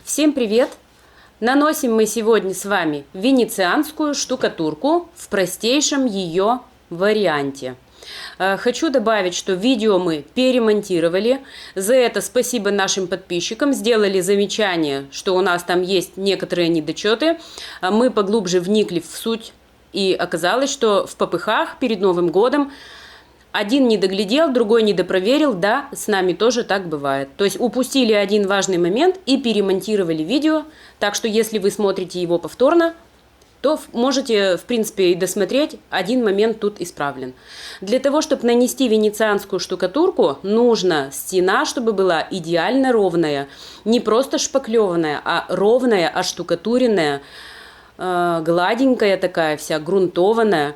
Всем привет! Наносим мы сегодня с вами венецианскую штукатурку в простейшем ее варианте. Хочу добавить, что видео мы перемонтировали. За это спасибо нашим подписчикам. Сделали замечание, что у нас там есть некоторые недочеты. Мы поглубже вникли в суть. И оказалось, что в попыхах перед Новым годом один не доглядел, другой не допроверил. Да, с нами тоже так бывает. То есть упустили один важный момент и перемонтировали видео. Так что если вы смотрите его повторно, то можете, в принципе, и досмотреть. Один момент тут исправлен. Для того, чтобы нанести венецианскую штукатурку, нужно стена, чтобы была идеально ровная. Не просто шпаклеванная, а ровная, оштукатуренная, гладенькая такая вся, грунтованная.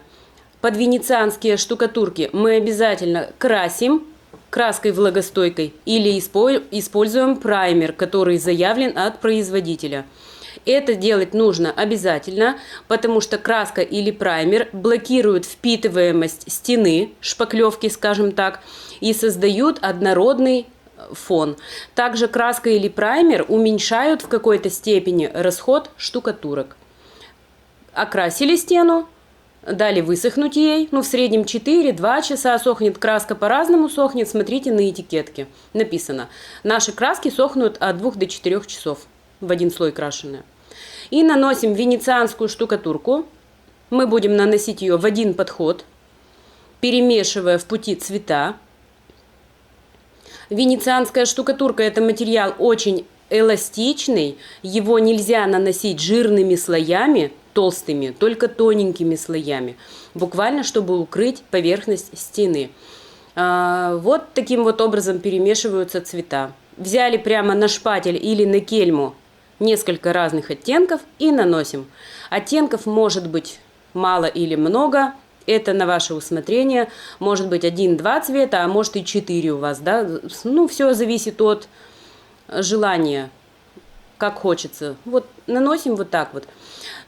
Под венецианские штукатурки мы обязательно красим краской влагостойкой или используем праймер, который заявлен от производителя. Это делать нужно обязательно, потому что краска или праймер блокируют впитываемость стены, шпаклевки, скажем так, и создают однородный фон. Также краска или праймер уменьшают в какой-то степени расход штукатурок. Окрасили стену. Дали высохнуть ей, в среднем 4-2 часа сохнет. Краска по-разному сохнет, смотрите на этикетке. Написано, наши краски сохнут от 2 до 4 часов в один слой крашеные. И наносим венецианскую штукатурку. Мы будем наносить ее в один подход, перемешивая в пути цвета. Венецианская штукатурка – это материал очень эластичный, его нельзя наносить жирными слоями, толстыми, только тоненькими слоями, буквально чтобы укрыть поверхность стены. Вот таким вот образом перемешиваются цвета. Взяли прямо на шпатель или на кельму несколько разных оттенков и наносим. Оттенков может быть мало или много, это на ваше усмотрение. Может быть 1-2 цвета, а может и 4 у вас, да? Все зависит от желания, как хочется. Вот наносим вот так вот.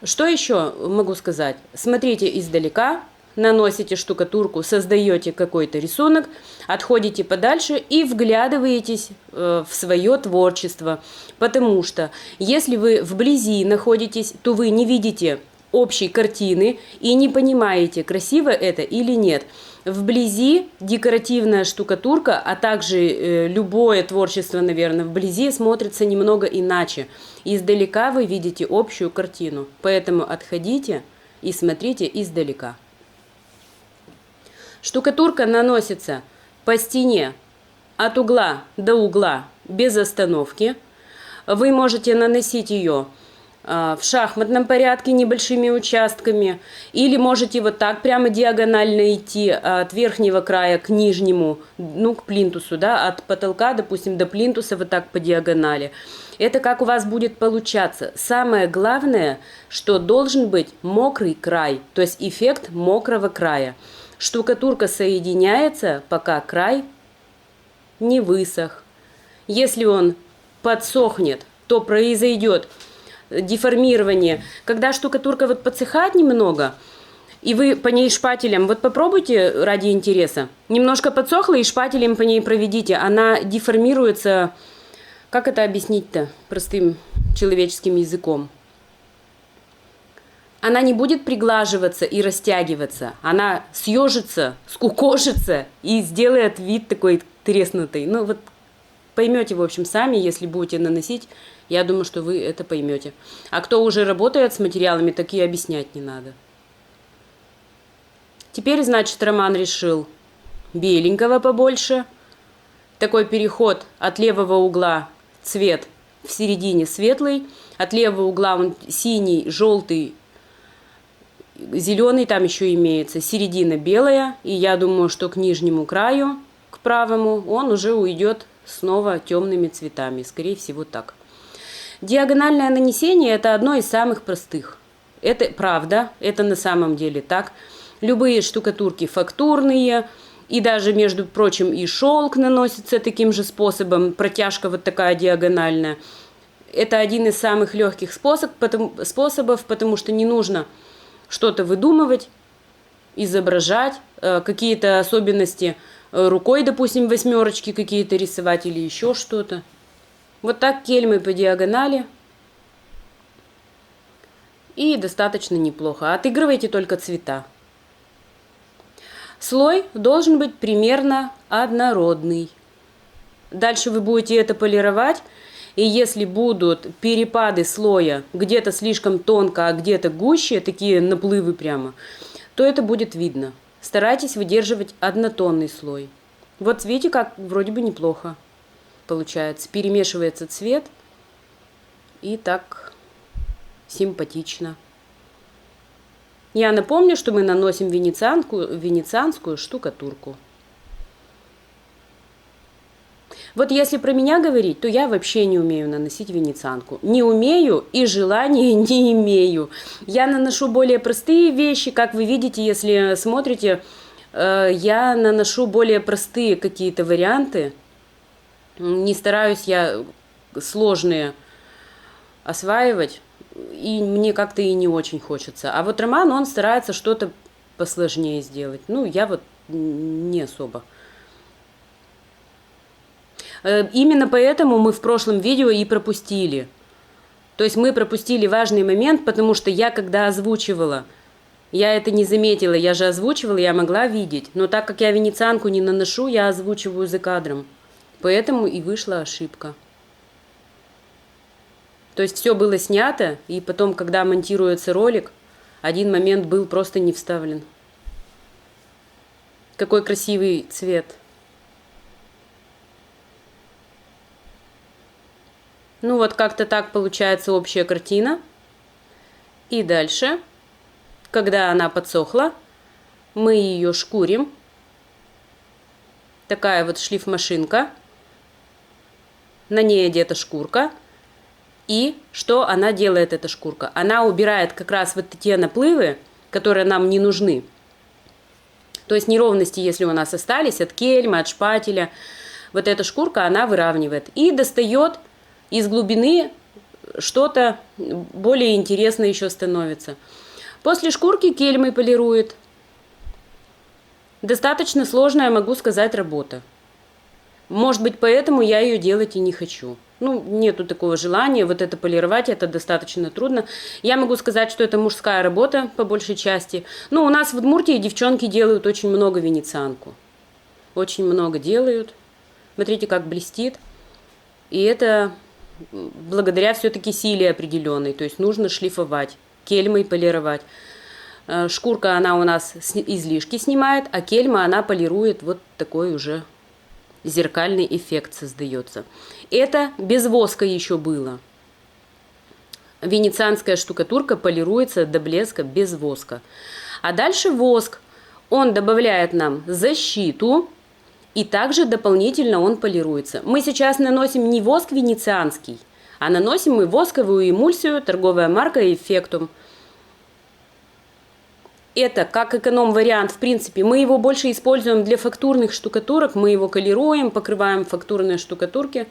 Что еще могу сказать? Смотрите издалека, наносите штукатурку, создаете какой-то рисунок, отходите подальше и вглядываетесь в свое творчество. Потому что если вы вблизи находитесь, то вы не видите общей картины и не понимаете, красиво это или нет. Вблизи декоративная штукатурка, а также любое творчество, наверное, вблизи смотрится немного иначе. Издалека вы видите общую картину, поэтому отходите и смотрите издалека. Штукатурка наносится по стене от угла до угла без остановки. Вы можете наносить ее в шахматном порядке небольшими участками, или можете вот так прямо диагонально идти от верхнего края к нижнему, к плинтусу, да, от потолка, допустим, до плинтуса вот так по диагонали. Это как у вас будет получаться. Самое главное, что должен быть мокрый край, то есть эффект мокрого края. Штукатурка соединяется, пока край не высох. Если он подсохнет, то произойдет деформирование. Когда штукатурка вот подсыхает немного, и вы по ней шпателем, вот попробуйте ради интереса, немножко подсохла и шпателем по ней проведите, она деформируется, как это объяснить-то простым человеческим языком? Она не будет приглаживаться и растягиваться, она съежится, скукожится и сделает вид такой треснутый. Вот поймете, в общем, сами, если будете наносить. Я думаю, что вы это поймете. А кто уже работает с материалами, так и объяснять не надо. Теперь, значит, Роман решил беленького побольше. Такой переход от левого угла цвет в середине светлый. От левого угла он синий, желтый, зеленый там еще имеется. Середина белая. И я думаю, что к нижнему краю, к правому, он уже уйдет снова темными цветами. Скорее всего, так. Диагональное нанесение – это одно из самых простых. Это правда, это на самом деле так. Любые штукатурки фактурные, и даже, между прочим, и шелк наносится таким же способом, протяжка вот такая диагональная. Это один из самых легких способов, потому что не нужно что-то выдумывать, изображать, какие-то особенности рукой, допустим, восьмерочки какие-то рисовать или еще что-то. Вот так кельмой по диагонали. И достаточно неплохо. Отыгрывайте только цвета. Слой должен быть примерно однородный. Дальше вы будете это полировать. И если будут перепады слоя где-то слишком тонко, а где-то гуще, такие наплывы прямо, то это будет видно. Старайтесь выдерживать однотонный слой. Вот видите, как вроде бы неплохо получается. Перемешивается цвет. И так симпатично. Я напомню, что мы наносим венецианскую штукатурку. Вот если про меня говорить, то я вообще не умею наносить венецианку. Не умею и желания не имею. Я наношу более простые вещи, как вы видите, если смотрите, я наношу более простые какие-то варианты. Не стараюсь я сложные осваивать, и мне как-то и не очень хочется. А вот Роман, он старается что-то посложнее сделать. Ну, я вот не особо. Именно поэтому мы в прошлом видео и пропустили. То есть мы пропустили важный момент, потому что я когда озвучивала, я это не заметила, я же озвучивала, я могла видеть. Но так как я венецианку не наношу, я озвучиваю за кадром. Поэтому и вышла ошибка. То есть все было снято, и потом, когда монтируется ролик, один момент был просто не вставлен. Какой красивый цвет. Ну вот как-то так получается общая картина. И дальше, когда она подсохла, мы ее шкурим. Такая вот шлифмашинка. На ней одета шкурка. И что она делает, эта шкурка? Она убирает как раз вот те наплывы, которые нам не нужны. То есть неровности, если у нас остались от кельмы, от шпателя. Вот эта шкурка, она выравнивает. И достает из глубины что-то более интересное еще становится. После шкурки кельмой полирует. Достаточно сложная, могу сказать, работа. Может быть, поэтому я ее делать и не хочу. Ну, нету такого желания. Вот это полировать, это достаточно трудно. Я могу сказать, что это мужская работа, по большей части. Но у нас в Удмуртии девчонки делают очень много венецианку. Очень много делают. Смотрите, как блестит. И это благодаря все-таки силе определенной. То есть нужно шлифовать, кельмой полировать. Шкурка, она у нас излишки снимает, а кельма, она полирует. Вот такой уже зеркальный эффект создается. Это без воска еще было. Венецианская штукатурка полируется до блеска без воска. А дальше воск. Он добавляет нам защиту. И также дополнительно он полируется. Мы сейчас наносим не воск венецианский, а наносим мы восковую эмульсию, торговая марка Effectum. Это как эконом-вариант, в принципе. Мы его больше используем для фактурных штукатурок. Мы его колируем, покрываем фактурные штукатурки.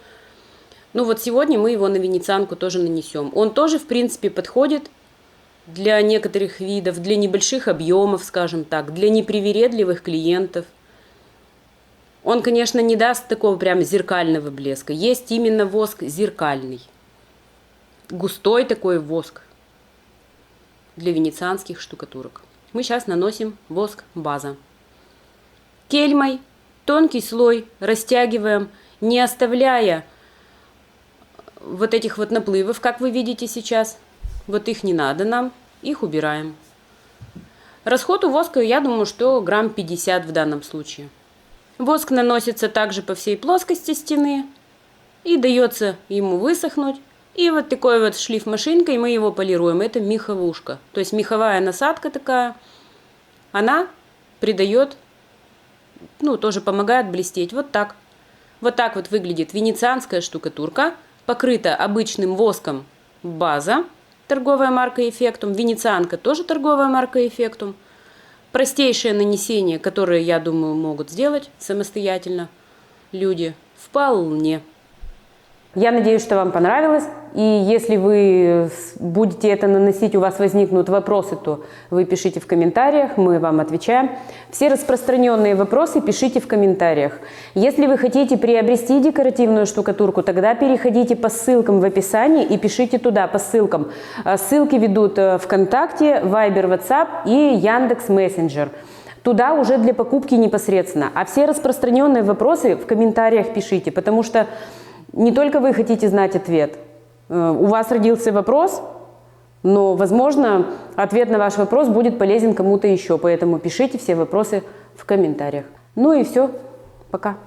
Ну вот сегодня мы его на венецианку тоже нанесем. Он тоже, в принципе, подходит для некоторых видов, для небольших объемов, скажем так, для непривередливых клиентов. Он, конечно, не даст такого прям зеркального блеска. Есть именно воск зеркальный. Густой такой воск для венецианских штукатурок. Мы сейчас наносим воск база. Кельмой тонкий слой растягиваем, не оставляя вот этих вот наплывов, как вы видите сейчас. Вот их не надо нам, их убираем. Расход у воска, я думаю, что грамм 50 в данном случае. Воск наносится также по всей плоскости стены и дается ему высохнуть. И вот такой вот шлифмашинкой мы его полируем. Это меховушка. То есть меховая насадка такая. Она придает, ну, тоже помогает блестеть. Вот так. Вот так вот выглядит венецианская штукатурка. Покрыта обычным воском база. Торговая марка Effectum. Венецианка тоже торговая марка Effectum. Простейшее нанесение, которое, я думаю, могут сделать самостоятельно люди, вполне. Я надеюсь, что вам понравилось. И если вы будете это наносить, у вас возникнут вопросы, то вы пишите в комментариях, мы вам отвечаем. Все распространенные вопросы пишите в комментариях. Если вы хотите приобрести декоративную штукатурку, тогда переходите по ссылкам в описании и пишите туда по ссылкам. Ссылки ведут ВКонтакте, Viber, WhatsApp и Яндекс.Мессенджер. Туда уже для покупки непосредственно. А все распространенные вопросы в комментариях пишите, потому что не только вы хотите знать ответ. У вас родился вопрос, но, возможно, ответ на ваш вопрос будет полезен кому-то еще. Поэтому пишите все вопросы в комментариях. Ну и все. Пока.